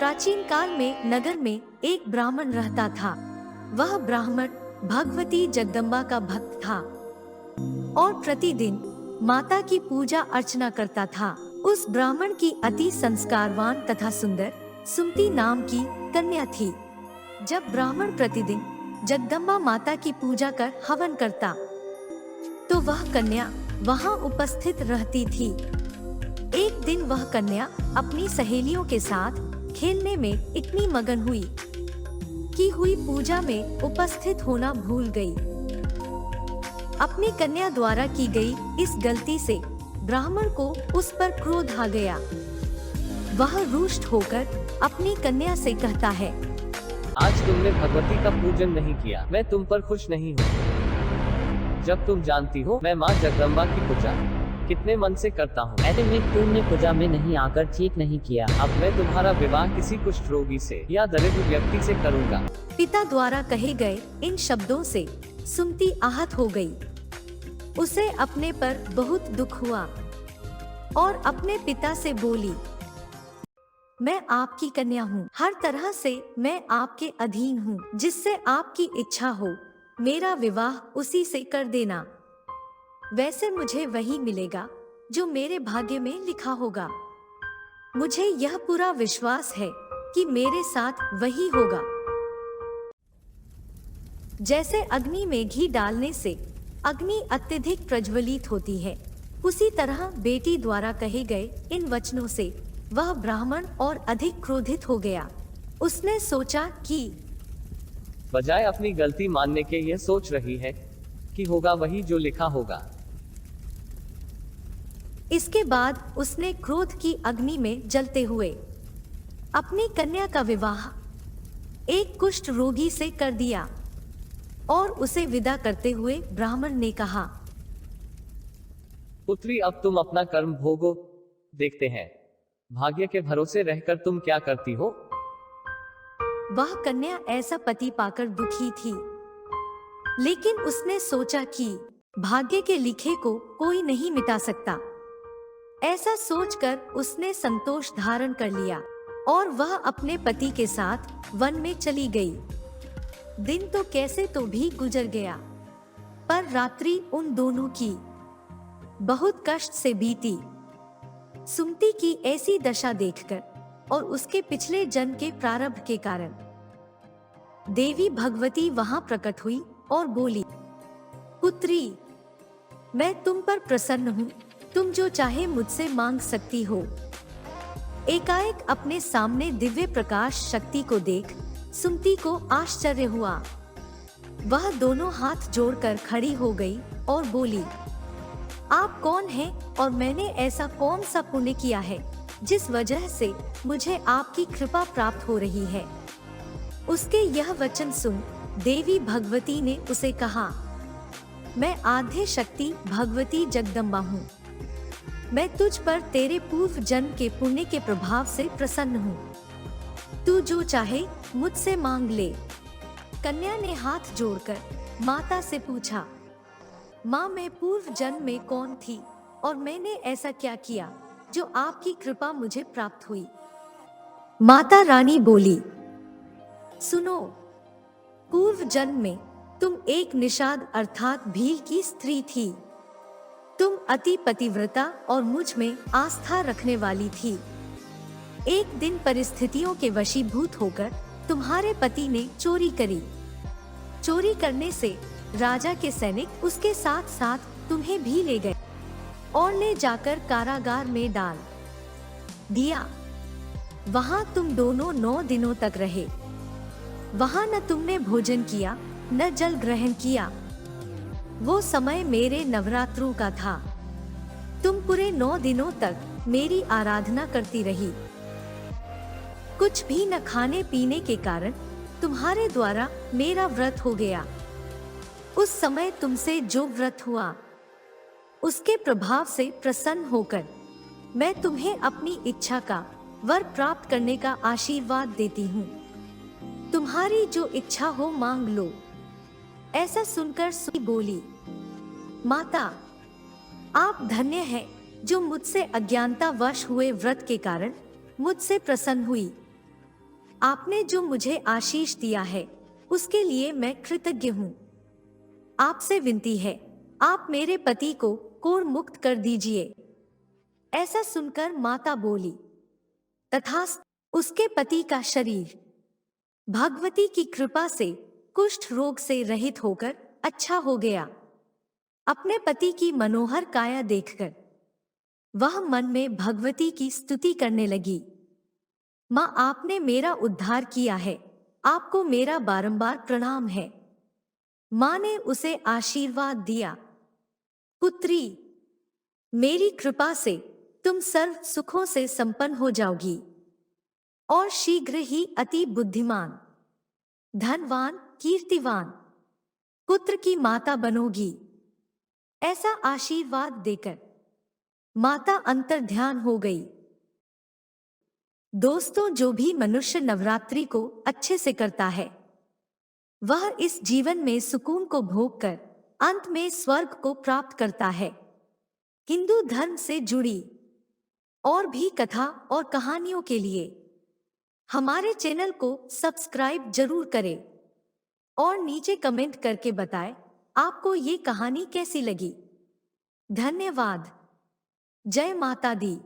प्राचीन काल में नगर में एक ब्राह्मण रहता था। वह ब्राह्मण भगवती जगदम्बा का भक्त था और प्रतिदिन माता की पूजा अर्चना करता था। उस ब्राह्मण की अति संस्कारवान तथा सुंदर सुमति नाम की कन्या थी। जब ब्राह्मण प्रतिदिन जगदम्बा माता की पूजा कर हवन करता, तो वह कन्या वहां उपस्थित रहती थी। एक दिन वह कन्या अपनी सहेलियों के साथ खेलने में इतनी मगन हुई कि हुई पूजा में उपस्थित होना भूल गई। अपनी कन्या द्वारा की गई इस गलती से ब्राह्मण को उस पर क्रोध आ गया। वह रुष्ट होकर अपनी कन्या से कहता है, आज तुमने भगवती का पूजन नहीं किया, मैं तुम पर खुश नहीं हूँ। जब तुम जानती हो मैं माँ जगदम्बा की पूजा कितने मन से करता हूँ। ऐसे में तुमने पूजा में नहीं आकर ठीक नहीं किया। अब मैं तुम्हारा विवाह किसी कुष्ठ रोगी से या दरिद्र व्यक्ति से करूँगा। पिता द्वारा कहे गए इन शब्दों से सुमति आहत हो गई। उसे अपने पर बहुत दुख हुआ और अपने पिता से बोली, मैं आपकी कन्या हूँ, हर तरह से मैं आपके अधीन हूँ। जिससे आपकी इच्छा हो मेरा विवाह उसी से कर देना। वैसे मुझे वही मिलेगा जो मेरे भाग्य में लिखा होगा। मुझे यह पूरा विश्वास है कि मेरे साथ वही होगा। जैसे अग्नि में घी डालने से अग्नि अत्यधिक प्रज्वलित होती है, उसी तरह बेटी द्वारा कहे गए इन वचनों से वह ब्राह्मण और अधिक क्रोधित हो गया। उसने सोचा कि बजाय अपनी गलती मानने के यह सोच रही है कि होगा वही जो लिखा होगा। इसके बाद उसने क्रोध की अग्नि में जलते हुए अपनी कन्या का विवाह एक कुष्ठ रोगी से कर दिया और उसे विदा करते हुए ब्राह्मण ने कहा, पुत्री अब तुम अपना कर्म भोगो, देखते हैं भाग्य के भरोसे रहकर तुम क्या करती हो। वह कन्या ऐसा पति पाकर दुखी थी, लेकिन उसने सोचा कि भाग्य के लिखे को कोई नहीं मिटा सकता। ऐसा सोचकर उसने संतोष धारण कर लिया और वह अपने पति के साथ वन में चली गई। दिन तो कैसे तो भी गुजर गया, पर रात्रि उन दोनों की बहुत कष्ट से बीती। सुमति की ऐसी दशा देखकर और उसके पिछले जन्म के प्रारब्ध के कारण देवी भगवती वहां प्रकट हुई और बोली, पुत्री, मैं तुम पर प्रसन्न हूँ, तुम जो चाहे मुझसे मांग सकती हो। एकाएक अपने सामने दिव्य प्रकाश शक्ति को देख सुमति को आश्चर्य हुआ। वह दोनों हाथ जोड़कर खड़ी हो गई और बोली, आप कौन हैं और मैंने ऐसा कौन सा पुण्य किया है जिस वजह से मुझे आपकी कृपा प्राप्त हो रही है। उसके यह वचन सुन देवी भगवती ने उसे कहा, मैं आद्य शक्ति भगवती जगदम्बा हूँ। मैं तुझ पर तेरे पूर्व जन्म के पुण्य के प्रभाव से प्रसन्न हूँ। तू जो चाहे मुझसे मांग ले। कन्या ने हाथ जोड़कर माता से पूछा, माँ, मैं पूर्व जन्म में कौन थी और मैंने ऐसा क्या किया जो आपकी कृपा मुझे प्राप्त हुई। माता रानी बोली, सुनो, पूर्व जन्म में तुम एक निषाद अर्थात भील की स्त्री थी। तुम अति पतिव्रता और मुझ में आस्था रखने वाली थी। एक दिन परिस्थितियों के वशीभूत होकर तुम्हारे पति ने चोरी करी। चोरी करने से राजा के सैनिक उसके साथ साथ तुम्हें भी ले गए और ले जाकर कारागार में डाल दिया। वहां तुम दोनों 9 दिनों तक रहे। वहां न तुमने भोजन किया न जल ग्रहण किया। वो समय मेरे नवरात्रों का था। तुम पूरे 9 दिनों तक मेरी आराधना करती रही। कुछ भी न खाने पीने के कारण तुम्हारे द्वारा मेरा व्रत हो गया। उस समय तुमसे जो व्रत हुआ उसके प्रभाव से प्रसन्न होकर मैं तुम्हें अपनी इच्छा का वर प्राप्त करने का आशीर्वाद देती हूँ। तुम्हारी जो इच्छा हो मांग लो। ऐसा सुनकर सुई बोली, माता, आप धन्य हैं जो मुझसे अज्ञानता वश हुए व्रत के कारण मुझसे प्रसन्न हुई। आपने जो मुझे आशीष दिया है उसके लिए मैं कृतज्ञ हूँ। आपसे विनती है, आप मेरे पति को कोढ़ मुक्त कर दीजिए। ऐसा सुनकर माता बोली, तथास्तु। उसके पति का शरीर भगवती की कृपा से कुष्ठ रोग से रहित होकर अच्छा हो गया। अपने पति की मनोहर काया देखकर वह मन में भगवती की स्तुति करने लगी। माँ, आपने मेरा उद्धार किया है, आपको मेरा बारंबार प्रणाम है। माँ ने उसे आशीर्वाद दिया, पुत्री, मेरी कृपा से तुम सर्व सुखों से संपन्न हो जाओगी और शीघ्र ही अति बुद्धिमान, धनवान, कीर्तिवान पुत्र की माता बनोगी। ऐसा आशीर्वाद देकर माता अंतर्ध्यान हो गई। दोस्तों, जो भी मनुष्य नवरात्रि को अच्छे से करता है वह इस जीवन में सुकून को भोगकर अंत में स्वर्ग को प्राप्त करता है। हिंदू धर्म से जुड़ी और भी कथा और कहानियों के लिए हमारे चैनल को सब्सक्राइब जरूर करें और नीचे कमेंट करके बताएं आपको ये कहानी कैसी लगी। धन्यवाद। जय माता दी।